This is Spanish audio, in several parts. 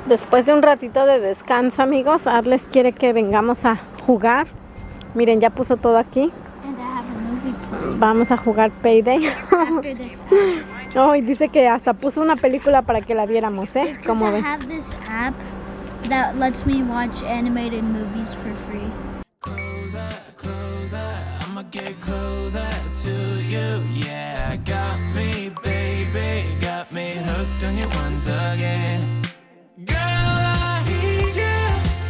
Después de un ratito de descanso, amigos, Arles quiere que vengamos a jugar. Miren, ya puso todo aquí. Vamos a jugar Payday. Oh, y dice que hasta puso una película para que la viéramos, ¿eh? Como ven. That lets me watch animated movies for free. I'ma get closer to you. Yeah, got me, baby, got me hooked on you once again. Girl, I need you.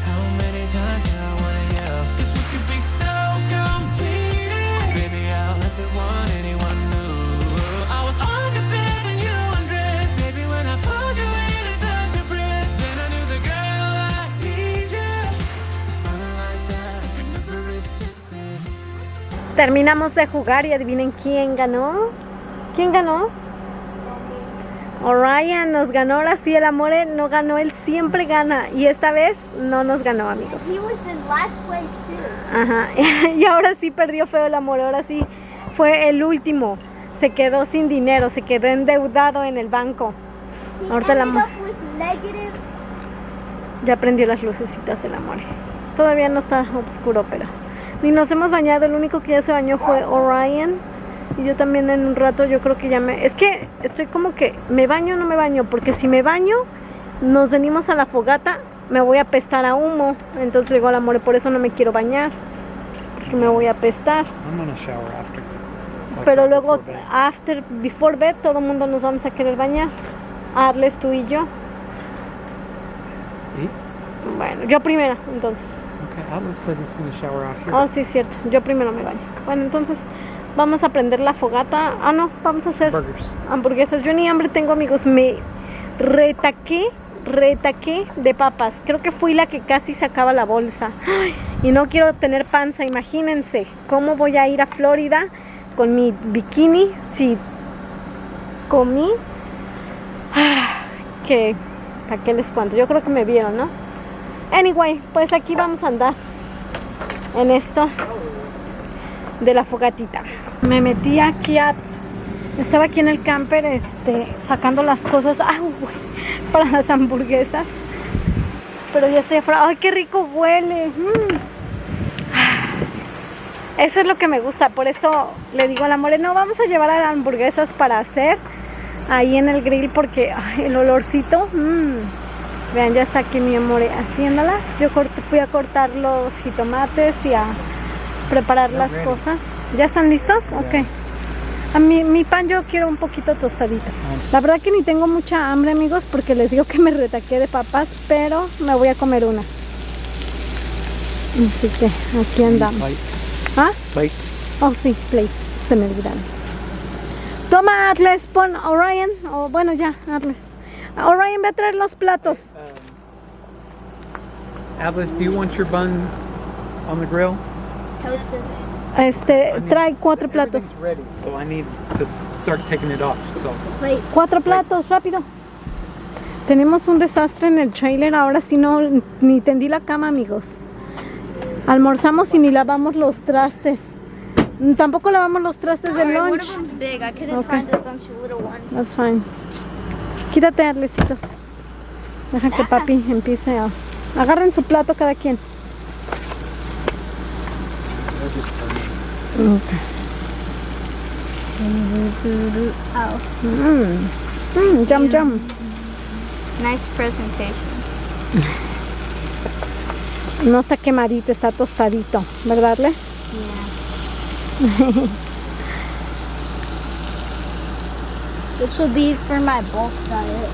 How many times do I wanna yell? 'Cause we could be so complete. Baby, I'll never want anyone new. I was on the bed and you undressed. Baby, when I pulled you in and felt your breath, then I knew the girl I need you. Smiling like that, I could never resist it. Terminamos de jugar y adivinen quién ganó. ¿Quién ganó? Orion nos ganó. Ahora sí, el Amore no ganó, él siempre gana. Y esta vez no nos ganó, amigos. He was in last place too. Ajá. Y ahora sí perdió feo el Amore. Ahora sí fue el último. Se quedó sin dinero, se quedó endeudado en el banco. Ahorita el Amore ya prendió las lucecitas, el Amore. Todavía no está oscuro, pero ni nos hemos bañado. El único que ya se bañó fue Orion. Y yo también en un rato, yo creo que ya me... Es que estoy como que, ¿me baño o no me baño? Porque si me baño, nos venimos a la fogata, me voy a apestar a humo. Entonces le digo al Amore, por eso no me quiero bañar, porque me voy a apestar. Pero luego, before bed, todo el mundo nos vamos a querer bañar. Arles, tú y yo. ¿Y? Bueno, yo primero, entonces. Okay, Atlas said he's going to shower out here. Oh, sí, cierto. Yo primero me baño. Bueno, entonces vamos a prender la fogata. Ah, no, vamos a hacer Burgers. hamburguesas. Yo ni hambre tengo, amigos. Me retaqué de papas. Creo que fui la que casi sacaba la bolsa. Ay, y no quiero tener panza. Imagínense cómo voy a ir a Florida con mi bikini si comí. Que, ¿para qué les cuento? Yo creo que me vieron, ¿no? Anyway, pues aquí vamos a andar en esto de la fogatita. Me metí aquí estaba aquí en el camper sacando las cosas para las hamburguesas, pero ya estoy afuera. ¡Ay, qué rico huele! Eso es lo que me gusta, por eso le digo al Amore, no, vamos a llevar a las hamburguesas para hacer ahí en el grill, porque el olorcito, vean, ya está aquí mi Amore haciéndolas. Yo fui a cortar los jitomates y a preparar las cosas. ¿Ya están listos? Ok. A mi pan yo quiero un poquito tostadito. La verdad que ni tengo mucha hambre, amigos, porque les digo que me retaqué de papas, pero me voy a comer una. Así que aquí andamos. ¿Ah? Plate. Oh, sí, plate. Se me olvidaron. Toma, Atlas, pon Orion. O bueno, ya, Atlas. Orion, ve a traer los platos. Atlas, do you want your bun on the grill? Toasted. Trae 4 platos. Everything's ready, so I need to start taking it off. So 4 platos, rápido. Tenemos un desastre en el trailer. Ahora sí no, ni tendí la cama, amigos. Almorzamos y ni lavamos los trastes. Tampoco lavamos los trastes del One lunch. of them's big. I couldn't Okay. find a bunch of little ones. That's fine. Quítate, Arlesitos. Deja que papi empiece a... Agarren su plato cada quien. Okay. Oh, Yum, yum. nice presentation. No está quemadito, está tostadito, ¿verdad, Les? Yeah. This will be for my bulk diet.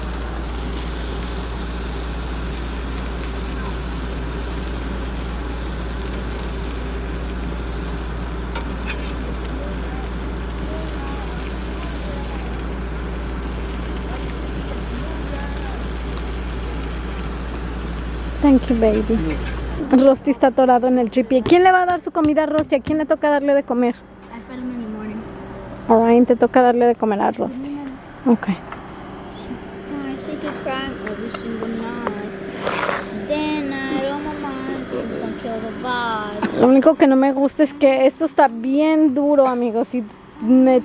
Thank you, baby. Rusty está atorado en el tripié. ¿Quién le va a dar su comida a Rusty? ¿A quién le toca darle de comer? I fed him in the morning. Alright, te toca darle de comer a Rusty. Ok. I think it's crying every single night. Then I don't mind until the vibe. Lo único que no me gusta es que esto está bien duro, amigos. Y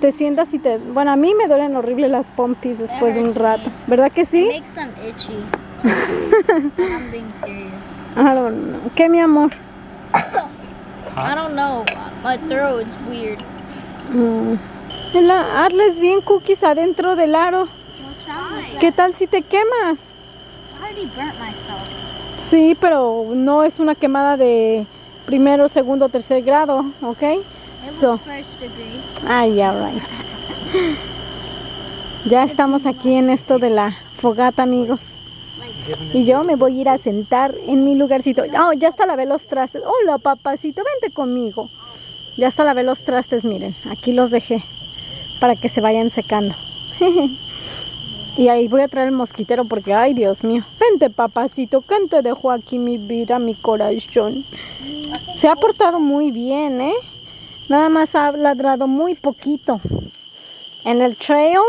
te sientas y te... Bueno, a mí me duelen horrible las pompis después de un rato. ¿Verdad que It sí? makes them itchy. And I'm being serious. I don't know. ¿Qué, mi amor? I don't know. My throat's weird. Hazles bien cookies adentro del aro. What's wrong with ¿Qué tal si te quemas? I already burnt myself. Sí, pero no es una quemada de primero, segundo, tercer grado, ¿ok? It was So. first degree. Ah, ya, right. Ya estamos aquí en esto de la fogata, amigos. Y yo me voy a ir a sentar en mi lugarcito. Oh, ya hasta lavé los trastes. Hola, papacito, vente conmigo. Ya hasta lavé los trastes, miren. Aquí los dejé para que se vayan secando. Y ahí voy a traer el mosquitero porque, ay, Dios mío. Vente, papacito, ¿quién te dejó aquí mi vida, mi corazón? Se ha portado muy bien, ¿eh? Nada más ha ladrado muy poquito. En el trail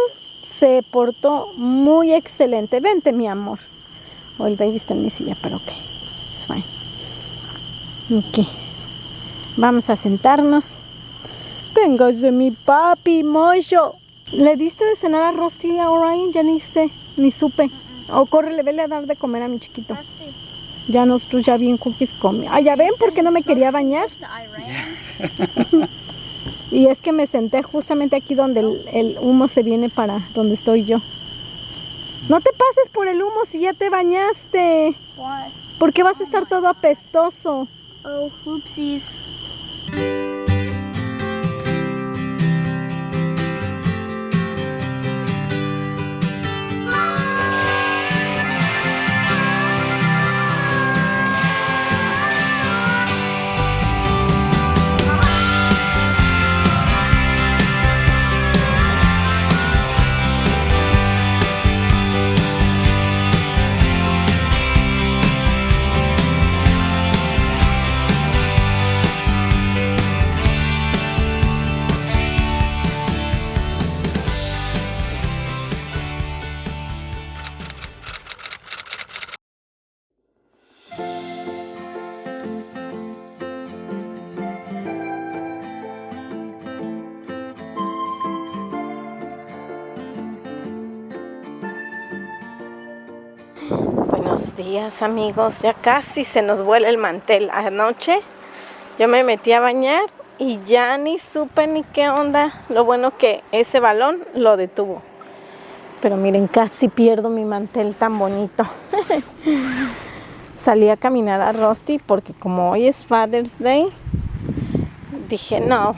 se portó muy excelente. Vente, mi amor. Oh, el baby está en mi silla, pero ok. It's fine. Ok. Vamos a sentarnos. Véngase mi papi, mocho. ¿Le diste de cenar a Rusty a Orion? Ya ni supe. O córrele, vele a dar de comer a mi chiquito. Rusty. Ya nosotros ya bien cookies come. Ah, ya ven por qué no me quería bañar. To Iran. Y es que me senté justamente aquí donde el humo se viene para donde estoy yo. No te pases por el humo si ya te bañaste. Why? Porque vas a estar todo apestoso. Oh, oopsies. Buenos días, amigos. Ya casi se nos vuela el mantel. Anoche yo me metí a bañar y ya ni supe ni qué onda. Lo bueno que ese balón lo detuvo. Pero miren, casi pierdo mi mantel tan bonito. Salí a caminar a Rusty porque como hoy es Father's Day, dije no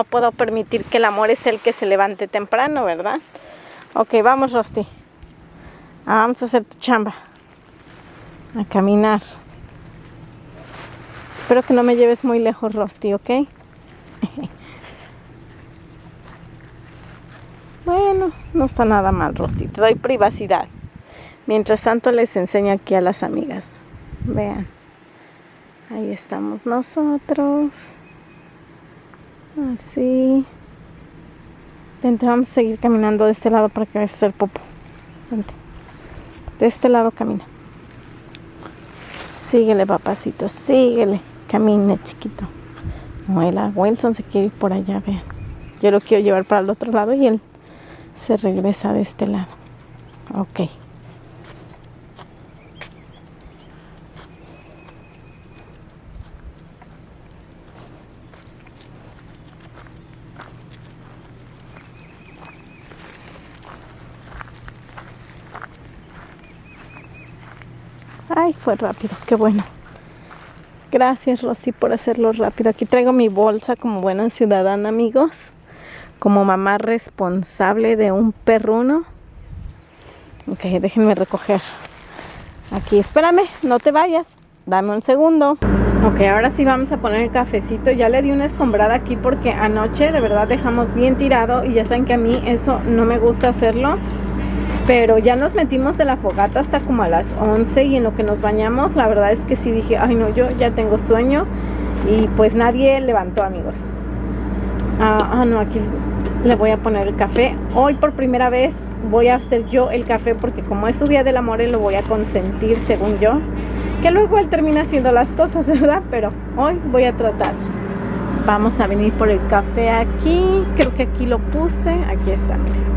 puedo permitir que el amor es el que se levante temprano, ¿verdad? Ok, vamos, Rusty. Vamos a hacer tu chamba. A caminar. Espero que no me lleves muy lejos, Rusty, ¿ok? Bueno, no está nada mal, Rusty. Te doy privacidad. Mientras tanto les enseño aquí a las amigas. Vean. Ahí estamos nosotros. Así. Vente, vamos a seguir caminando de este lado para que veas el popo. Vente. De este lado camina. Síguele, papacito, síguele. Camina, chiquito. No, Wilson se quiere ir por allá, vean. Yo lo quiero llevar para el otro lado y él se regresa de este lado. Ok. Ay, fue rápido, qué bueno. Gracias, Rosy, por hacerlo rápido. Aquí traigo mi bolsa como buena ciudadana, amigos. Como mamá responsable de un perruno. Ok, déjenme recoger. Aquí, espérame, no te vayas. Dame un segundo. Ok, ahora sí vamos a poner el cafecito. Ya le di una escombrada aquí porque anoche de verdad dejamos bien tirado. Y ya saben que a mí eso no me gusta hacerlo. Pero ya nos metimos de la fogata hasta como a las 11 y en lo que nos bañamos, la verdad es que sí dije, ay no, yo ya tengo sueño y pues nadie levantó, amigos. No, aquí le voy a poner el café. Hoy por primera vez voy a hacer yo el café porque como es su día del amor y lo voy a consentir según yo. Que luego él termina haciendo las cosas, ¿verdad? Pero hoy voy a tratar. Vamos a venir por el café aquí, creo que aquí lo puse, aquí está, miren.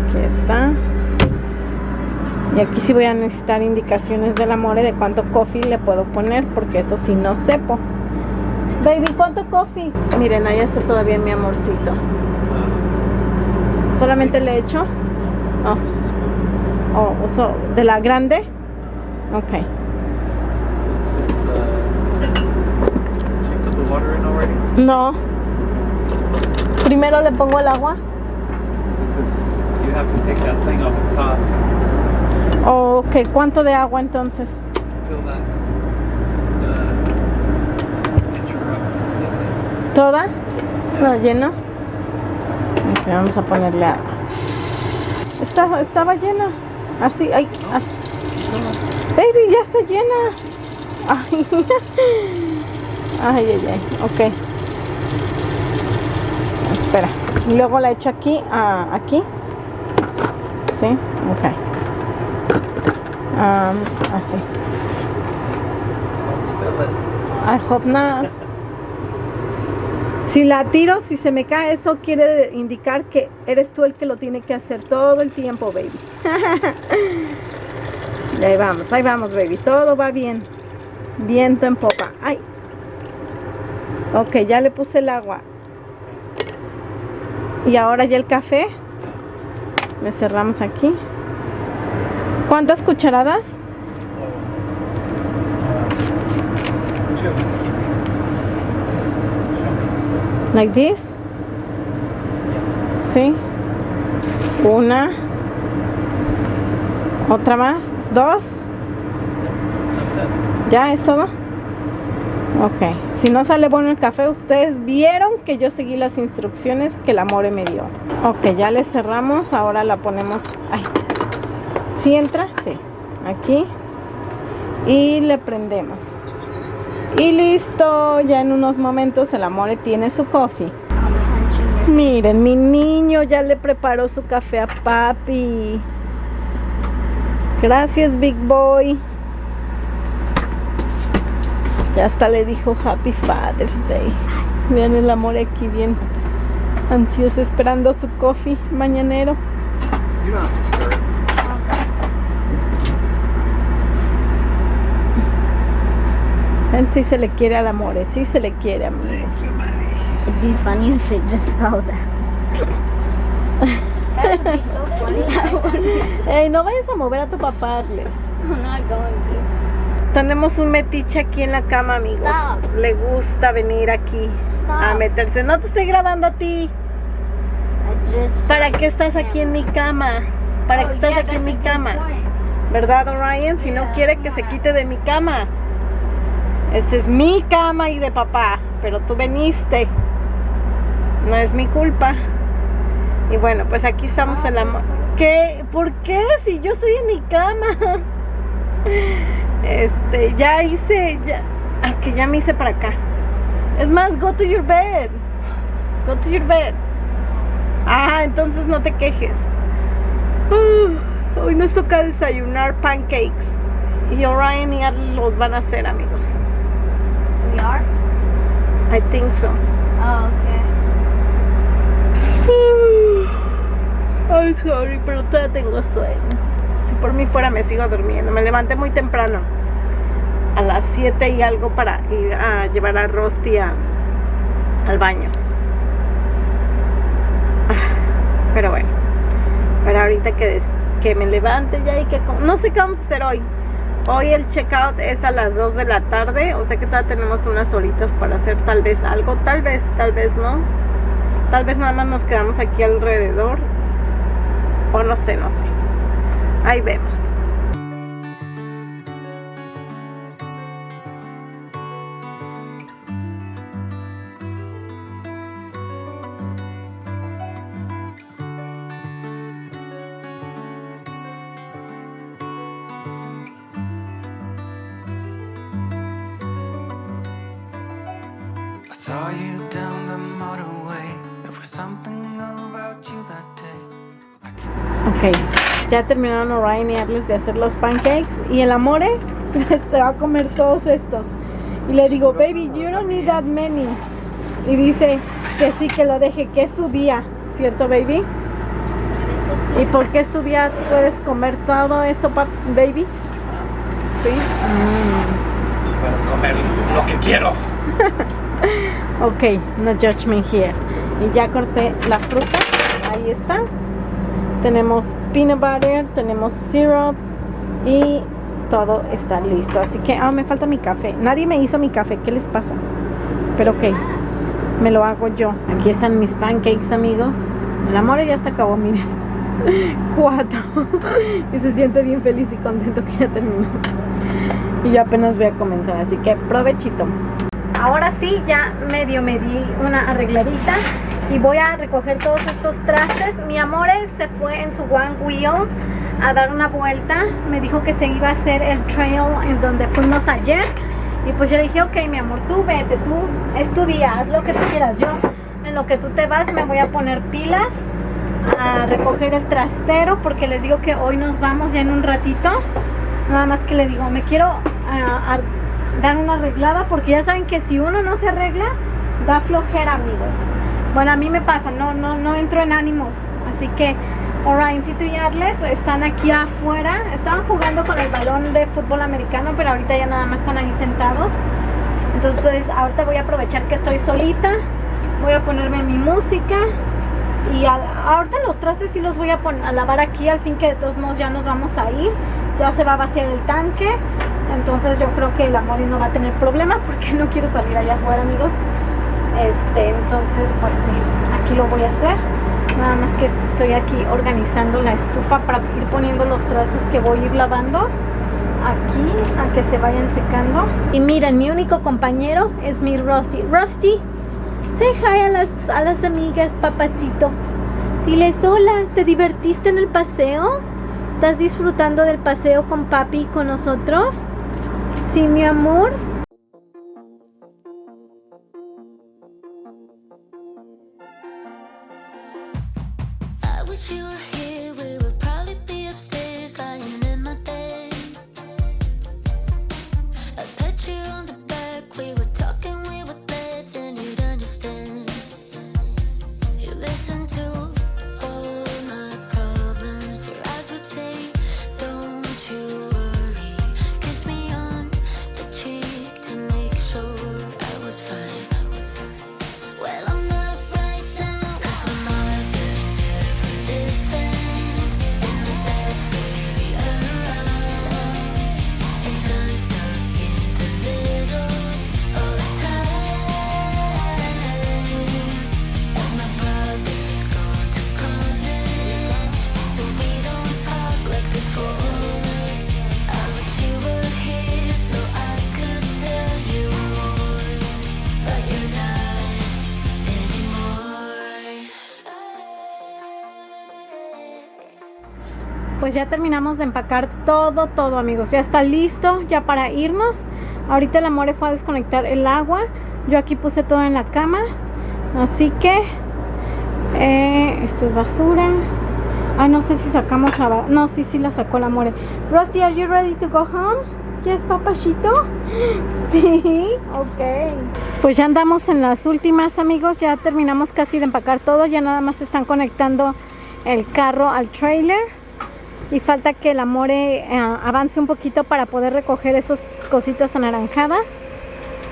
Aquí está. Y aquí sí voy a necesitar indicaciones del amor de cuánto coffee le puedo poner, porque eso sí no sepo. Baby, ¿cuánto coffee? Miren, ahí está todavía mi amorcito. ¿Solamente le echo? Oh, uso de la grande. Ok. Put the water in already? No. Primero le pongo el agua. Because you have to take that thing off the top. Ok, ¿cuánto de agua entonces? Fill that pitcher up. ¿Toda? ¿La lleno? Ok, vamos a ponerle agua. Estaba llena. Así, ay, así. Baby, ya está llena. Ay, ay, ok. Espera. Y luego la echo aquí, aquí. Sí, ok. Así. Don't spill it. I hope not. Si la tiro, si se me cae, eso quiere indicar que eres tú el que lo tiene que hacer todo el tiempo, baby. Y ahí vamos, baby. Todo va bien. Viento en popa. Ay. Ok, ya le puse el agua. Y ahora ya el café. Le cerramos aquí. ¿Cuántas cucharadas? So, 2 of them keep me. Show me. Like this. Sí. Una. Otra más. 2. ¿Ya es todo? Ok. Si no sale bueno el café, ustedes vieron que yo seguí las instrucciones que la More me dio. Ok, ya le cerramos. Ahora la ponemos. Ay. ¿Sí entra? Sí. Aquí. Y le prendemos. Y listo. Ya en unos momentos el Amore tiene su coffee. Miren, mi niño ya le preparó su café a papi. Gracias, Big Boy. Ya hasta le dijo Happy Father's Day. Vean el Amore aquí bien ansioso esperando su coffee mañanero. You don't have to stir it. Ven, sí se le quiere al Amore, sí se le quiere, amigos. It'd be funny if it just fell down. That would be so funny. Ey, no vayas a mover a tu papá, Arles. I'm not going to. Tenemos un metiche aquí en la cama, amigos. Stop. Le gusta venir aquí a Stop. meterse. No te estoy grabando a ti. I just ¿Para qué estás aquí en mi cama? ¿Para qué estás aquí en mi cama? ¿Verdad, Orion? Si no quiere que se quite de mi cama. Esa es mi cama y de papá. Pero tú veniste. No es mi culpa. Y bueno, pues aquí estamos en la... ¿Qué? ¿Por qué? Si yo estoy en mi cama. Ya hice... que ya me hice para acá. Es más, go to your bed. Go to your bed. Ah, entonces no te quejes. Hoy nos toca desayunar pancakes. Y Orion y Arlen los van a hacer, amigos. We are? I think so. Oh, okay. I'm sorry, pero todavía tengo sueño. Si por mí fuera me sigo durmiendo. Me levanté muy temprano. A las 7 y algo para ir a llevar a Rusty al baño. Pero bueno. Pero ahorita que me levante ya y que... No sé qué vamos a hacer hoy. Hoy el checkout es a las 2 de la tarde. O sea que todavía tenemos unas horitas para hacer tal vez algo. Tal vez no. Tal vez nada más nos quedamos aquí alrededor. O no sé. Ahí vemos. I saw you down the motorway. There was something about you that day. I can't Ok, ya terminaron Orion y Arles de hacer los pancakes. Y el Amore se va a comer todos estos. Y le digo, baby, you don't need that many. Y dice que sí, que lo deje, que es su día. ¿Cierto, baby? eso. ¿Y por qué estudiar? ¿Puedes comer todo eso, baby? Sí. Puedo comer lo que quiero. Ok, no judgment here. Y ya corté la fruta. Ahí está. Tenemos peanut butter, tenemos syrup y todo está listo. Así que, me falta mi café. Nadie me hizo mi café. ¿Qué les pasa? Pero ok, me lo hago yo. Aquí están mis pancakes, amigos. El amor ya se acabó, miren. 4. Y se siente bien feliz y contento que ya terminó. Y ya apenas voy a comenzar, así que provechito. Ahora sí, ya medio me di una arregladita y voy a recoger todos estos trastes. Mi amor se fue en su one wheel a dar una vuelta. Me dijo que se iba a hacer el trail en donde fuimos ayer. Y pues yo le dije, ok, mi amor, tú vete, tú estudia, haz lo que tú quieras. Yo, en lo que tú te vas, me voy a poner pilas a recoger el trastero, porque les digo que hoy nos vamos ya en un ratito. Nada más que le digo, me quiero dar una arreglada, porque ya saben que si uno no se arregla, da flojera, amigos. Bueno, a mí me pasa, no entro en ánimos. Así que Orioncito y Arles están aquí afuera. Estaban jugando con el balón de fútbol americano, pero ahorita ya nada más están ahí sentados. Entonces ahorita voy a aprovechar que estoy solita. Voy a ponerme mi música. Y ahorita los trastes sí los voy a lavar aquí, al fin que de todos modos ya nos vamos a ir. Ya se va a vaciar el tanque. Entonces yo creo que el amor no va a tener problema, porque no quiero salir allá afuera, amigos. Entonces pues sí, aquí lo voy a hacer. Nada más que estoy aquí organizando la estufa para ir poniendo los trastes que voy a ir lavando aquí, a que se vayan secando. Y miren, mi único compañero es mi Rusty. Rusty, say hi a las amigas, papacito. Diles hola, ¿te divertiste en el paseo? ¿Estás disfrutando del paseo con papi y con nosotros? Sí, mi amor. You were here, we would probably be upstairs lying in my bed. I pet you on the back, we were talking, we would laugh, and you'd understand. You listen to all my problems, your eyes would say, don't you worry. Kiss me on the cheek to make sure I was fine. Well, I'm not right now, 'cause I'm not good. Listens, and the bed's barely around, and I'm stuck in the middle all the time. And my brother's gone to college, so we don't talk like before. I wish you were here so I could tell you more, but you're not anymore. Pues ya terminamos de empacar todo, amigos. Ya está listo, ya para irnos. Ahorita el amor fue a desconectar el agua. Yo aquí puse todo en la cama. Así que esto es basura. No sé si sacamos la... No, sí la sacó el amor. Rusty, are you ready to go home? Yes, papachito. Sí, ok. Pues ya andamos en las últimas, amigos. Ya terminamos casi de empacar todo. Ya nada más están conectando el carro al trailer. Y falta que el amore avance un poquito para poder recoger esas cositas anaranjadas.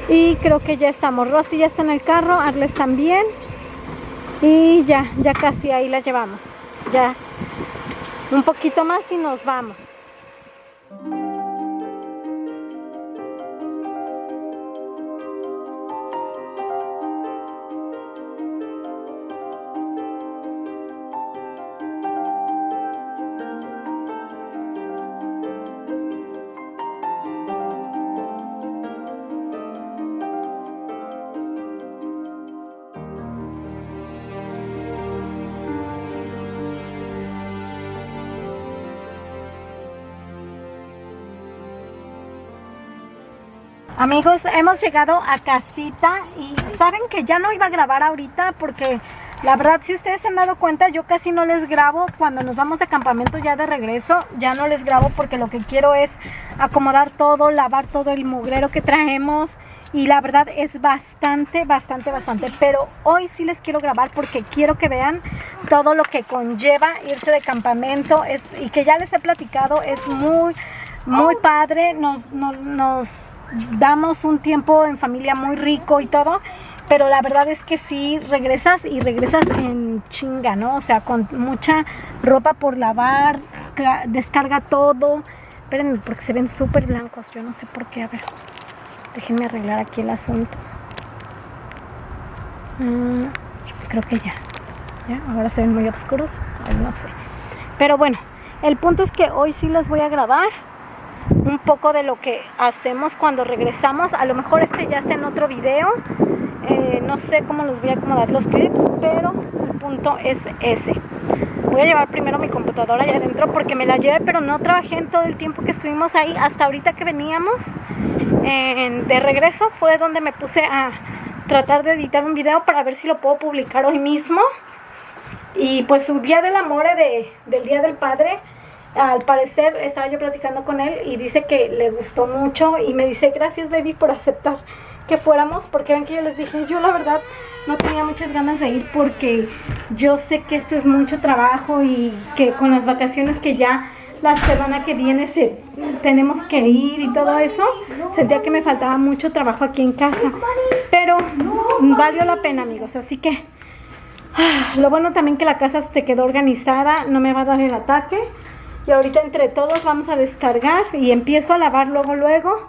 Y creo que ya estamos. Rusty ya está en el carro, Arles también. Y ya casi ahí la llevamos. Ya un poquito más y nos vamos. Amigos, hemos llegado a casita y saben que ya no iba a grabar ahorita porque la verdad, si ustedes se han dado cuenta, yo casi no les grabo cuando nos vamos de campamento ya de regreso. Ya no les grabo porque lo que quiero es acomodar todo, lavar todo el mugrero que traemos y la verdad es bastante, pero hoy sí les quiero grabar porque quiero que vean todo lo que conlleva irse de campamento, y que ya les he platicado, es muy padre, nos damos un tiempo en familia muy rico y todo, pero la verdad es que sí regresas en chinga, ¿no? O sea, con mucha ropa por lavar, descarga todo. Espérenme, porque se ven súper blancos, yo no sé por qué, a ver, déjenme arreglar aquí el asunto. Creo que ya, ahora se ven muy oscuros, no sé. Pero bueno, el punto es que hoy sí les voy a grabar un poco de lo que hacemos cuando regresamos. A lo mejor ya está en otro video, no sé cómo los voy a acomodar los clips, pero el punto es ese. Voy a llevar primero mi computadora allá adentro porque me la llevé, pero no trabajé en todo el tiempo que estuvimos ahí. Hasta ahorita que veníamos de regreso fue donde me puse a tratar de editar un video para ver si lo puedo publicar hoy mismo. Y pues su día del amor, del Día del Padre, al parecer estaba yo platicando con él y dice que le gustó mucho y me dice gracias baby por aceptar que fuéramos, porque ven que yo les dije, yo la verdad no tenía muchas ganas de ir porque yo sé que esto es mucho trabajo y que con las vacaciones que ya la semana que viene tenemos que ir y todo eso, sentía que me faltaba mucho trabajo aquí en casa, pero valió la pena, amigos, así que lo bueno también que la casa se quedó organizada, no me va a dar el ataque. Y ahorita entre todos vamos a descargar y empiezo a lavar luego.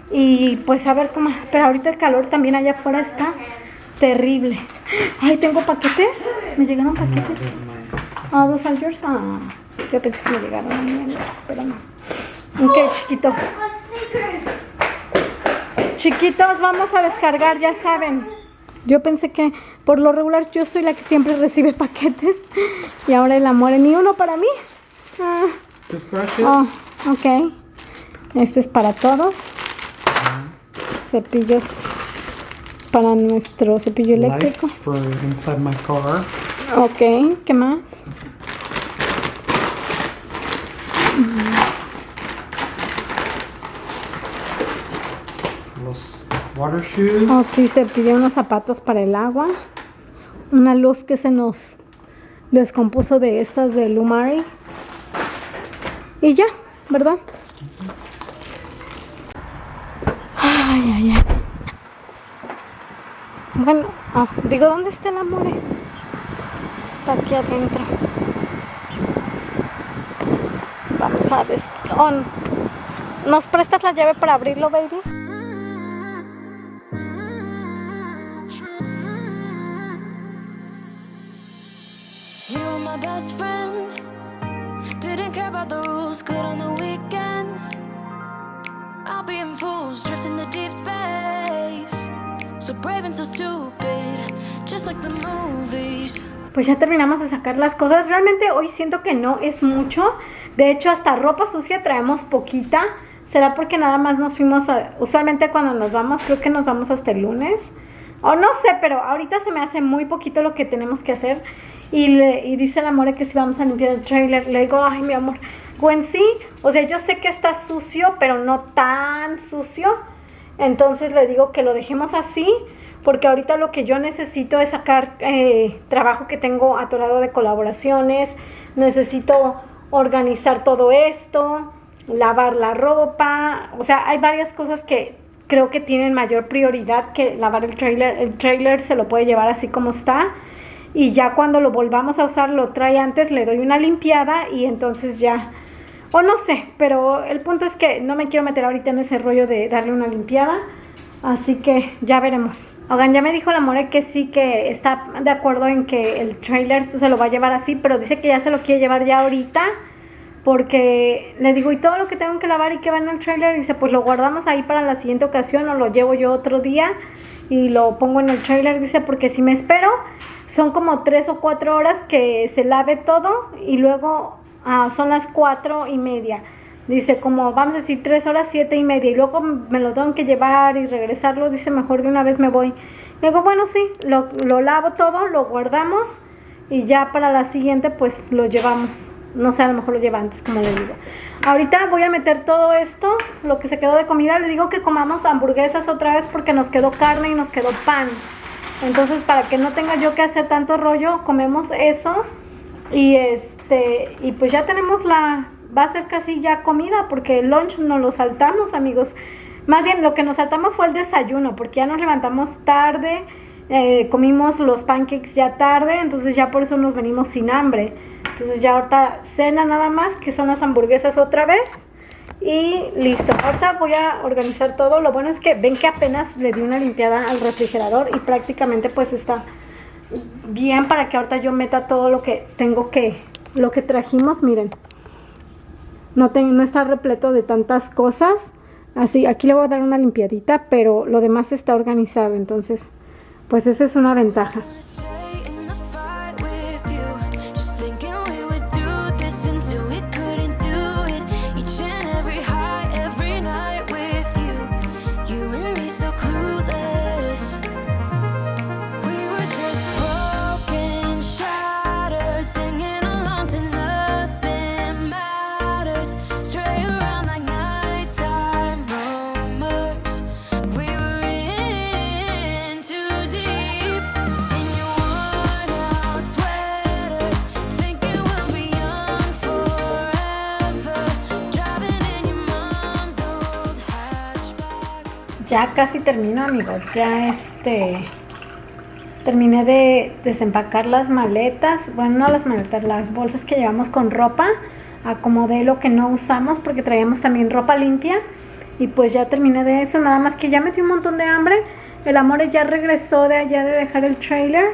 Y pues a ver cómo. Pero ahorita el calor también allá afuera está terrible. Ay, tengo paquetes. ¿Me llegaron paquetes? ¿Those are yours? Yo pensé que me llegaron a mí. Pero no. Ok, chiquitos. Chiquitos, vamos a descargar, ya saben. Yo pensé que por lo regular yo soy la que siempre recibe paquetes. Y ahora el amor, ni uno para mí. Oh, ok. Este es para todos. Cepillos para nuestro cepillo eléctrico. Lights for inside my car. Ok, ¿qué más? Los water shoes. Oh, sí, se pidió unos zapatos para el agua. Una luz que se nos descompuso de estas de Lumari. Y ya, ¿verdad? Ay. Bueno, digo, ¿dónde está el amor? Está aquí adentro. Vamos a ¿nos prestas la llave para abrirlo, baby? You were my best friend. Didn't care about the rules, good on the weekends. I'll be in fools, drifting to deep space. So brave and so stupid, just like the movies. Pues ya terminamos de sacar las cosas. Realmente hoy siento que no es mucho. De hecho, hasta ropa sucia traemos poquita. ¿Será porque nada más nos fuimos usualmente cuando nos vamos, creo que nos vamos hasta el lunes? O no sé, pero ahorita se me hace muy poquito lo que tenemos que hacer. Y dice el amor que si vamos a limpiar el trailer. Le digo, ay mi amor, Gwen, sí, o sea, yo sé que está sucio, pero no tan sucio. Entonces le digo que lo dejemos así, porque ahorita lo que yo necesito es sacar trabajo que tengo atorado de colaboraciones. Necesito organizar todo esto, lavar la ropa. O sea, hay varias cosas que creo que tienen mayor prioridad que lavar el trailer. El trailer se lo puede llevar así como está. Y ya cuando lo volvamos a usar, lo trae antes, le doy una limpiada y entonces ya, o no sé, pero el punto es que no me quiero meter ahorita en ese rollo de darle una limpiada, así que ya veremos. Oigan, ya me dijo la More que sí, que está de acuerdo en que el trailer se lo va a llevar así, pero dice que ya se lo quiere llevar ya ahorita, porque le digo, ¿y todo lo que tengo que lavar y que va en el trailer? Dice, pues lo guardamos ahí para la siguiente ocasión o lo llevo yo otro día y lo pongo en el trailer. Dice, porque si me espero, son como 3 o 4 horas que se lave todo y luego son las 4:30. Dice, como vamos a decir 3 horas, 7:30 y luego me lo tengo que llevar y regresarlo. Dice, mejor de una vez me voy. Le digo, bueno, sí, lo lavo todo, lo guardamos y ya para la siguiente pues lo llevamos. no sé, a lo mejor lo lleva antes, como le digo. Ahorita voy a meter todo esto, lo que se quedó de comida. Le digo que comamos hamburguesas otra vez porque nos quedó carne y nos quedó pan. Entonces, para que no tenga yo que hacer tanto rollo, comemos eso. Y pues ya tenemos va a ser casi ya comida, porque el lunch nos lo saltamos, amigos. Más bien, lo que nos saltamos fue el desayuno, porque ya nos levantamos tarde, comimos los pancakes ya tarde, entonces ya por eso nos venimos sin hambre. Entonces ya ahorita cena nada más, que son las hamburguesas otra vez. Y listo, ahorita voy a organizar todo. Lo bueno es que ven que apenas le di una limpiada al refrigerador y prácticamente pues está bien para que ahorita yo meta todo lo que lo que trajimos. Miren, no está repleto de tantas cosas. Así, aquí le voy a dar una limpiadita, pero lo demás está organizado. Entonces, pues esa es una ventaja. Stay in the fight with you. Just thinking we would do this until we couldn't do it. Each and every high, every night with you. You and me so clueless. We were just broken, shattered, singing along to nothing matters. Stray around like nighttime rumors. We were in too deep. In your worn-out sweaters, thinking we'll be young forever. Driving in your mom's old hatchback. Ya casi termino, amigos. Ya terminé de desempacar las maletas. Bueno, no las maletas, las bolsas que llevamos con ropa. Acomodé lo que no usamos porque traíamos también ropa limpia. Y pues ya terminé de eso. Nada más que ya me dio un montón de hambre. El Amore ya regresó de allá de dejar el trailer.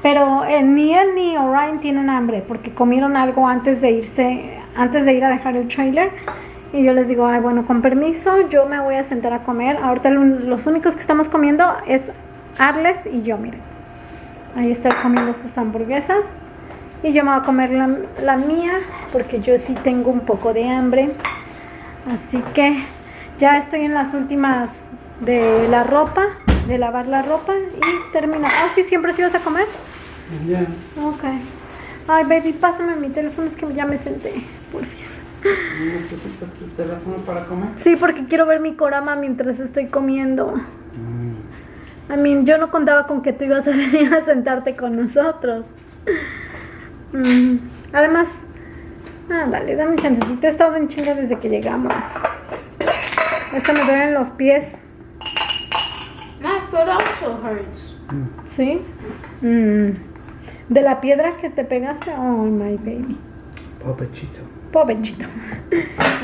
Pero ni él ni Orion tienen hambre porque comieron algo antes de ir a dejar el trailer. Y yo les digo, ay, bueno, con permiso, yo me voy a sentar a comer. Ahorita los únicos que estamos comiendo es Arles y yo, miren. Ahí estoy comiendo sus hamburguesas. Y yo me voy a comer la mía porque yo sí tengo un poco de hambre. Así que ya estoy en las últimas de la ropa, de lavar la ropa y termino. Ah, sí, siempre sí vas a comer. Yeah. Ok. Ay, baby, pásame mi teléfono, es que ya me senté. Porfis. ¿Necesitas tu teléfono para comer? Sí, porque quiero ver mi Corama mientras estoy comiendo. Yo no contaba con que tú ibas a venir a sentarte con nosotros. Además, dale, dame un chancecito. He estado en chinga desde que llegamos. Me duelen los pies. My foot also hurts. ¿Sí? De la piedra que te pegaste. Oh, my baby. Pobrecito.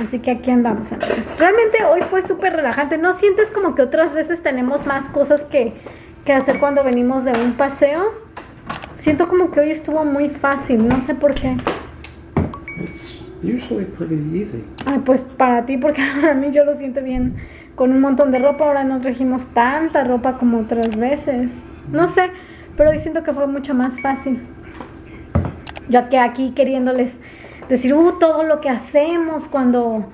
Así que aquí andamos, amigas. Realmente hoy fue súper relajante. ¿No sientes como que otras veces tenemos más cosas que hacer cuando venimos de un paseo? Siento como que hoy estuvo muy fácil. No sé por qué. Usually pretty easy. Ay, pues para ti, porque para mí yo lo siento bien. Con un montón de ropa. Ahora no trajimos tanta ropa como otras veces. No sé, pero hoy siento que fue mucho más fácil. Yo que aquí queriéndoles decir todo lo que hacemos cuando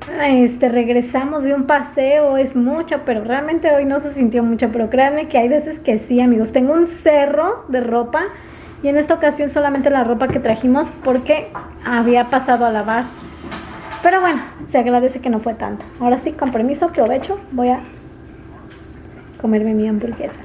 regresamos de un paseo es mucho, pero realmente hoy no se sintió mucho. Pero créanme que hay veces que sí, amigos. Tengo un cerro de ropa y en esta ocasión solamente la ropa que trajimos porque había pasado a lavar. Pero bueno, se agradece que no fue tanto. Ahora sí, con permiso, provecho, voy a comerme mi hamburguesa.